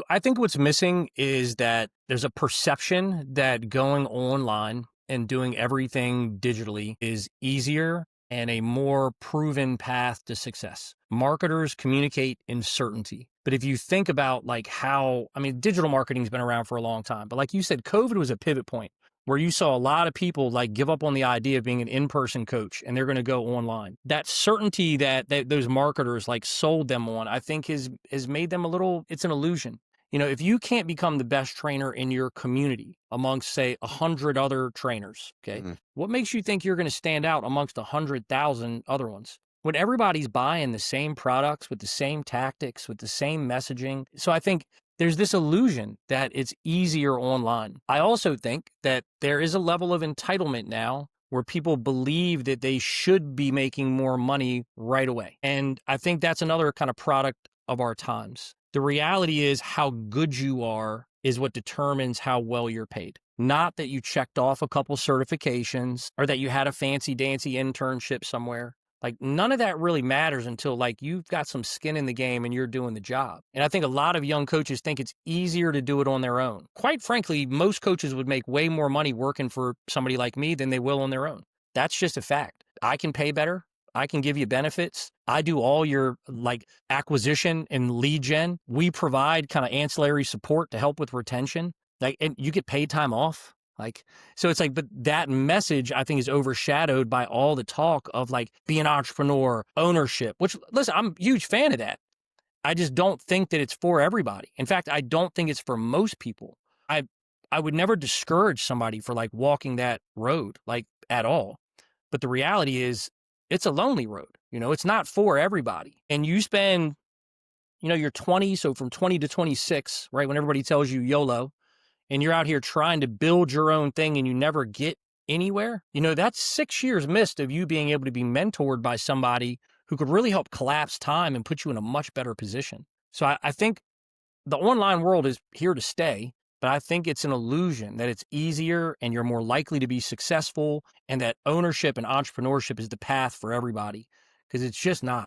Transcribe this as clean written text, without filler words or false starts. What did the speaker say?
I think what's missing is that there's a perception that going online and doing everything digitally is easier and a more proven path to success. Marketers communicate in certainty. But if you think about like how, I mean, digital marketing's been around for a long time, but like you said, COVID was a pivot point where you saw a lot of people like give up on the idea of being an in-person coach and they're going to go online. That certainty that those marketers like sold them on, I think has made them a little, it's an illusion. If you can't become the best trainer in your community amongst, say, 100 other trainers, okay, Mhm. what makes you think you're going to stand out amongst 100,000 other ones? When everybody's buying the same products with the same tactics, with the same messaging. So I think there's this illusion that it's easier online. I also think that there is a level of entitlement now where people believe that they should be making more money right away. And I think that's another kind of product of our times. The reality is how good you are is what determines how well you're paid. Not that you checked off a couple certifications or that you had a fancy dancy internship somewhere. Like none of that really matters until like you've got some skin in the game and you're doing the job. And I think a lot of young coaches think it's easier to do it on their own. Quite frankly, most coaches would make way more money working for somebody like me than they will on their own. That's just a fact. I can pay better. I can give you benefits. I do all your like acquisition and lead gen. We provide kind of ancillary support to help with retention. Like, and you get paid time off. Like, so it's like, but that message I think is overshadowed by all the talk of like being an entrepreneur, ownership, which listen, I'm a huge fan of that. I just don't think that it's for everybody. In fact, I don't think it's for most people. I I would never discourage somebody for like walking that road, like at all. But the reality is it's a lonely road. It's not for everybody. And you spend, you're 20, so from 20 to 26, right? When everybody tells you YOLO, and you're out here trying to build your own thing and you never get anywhere, that's 6 years missed of you being able to be mentored by somebody who could really help collapse time and put you in a much better position. So I think the online world is here to stay, but I think it's an illusion that it's easier and you're more likely to be successful and that ownership and entrepreneurship is the path for everybody because it's just not.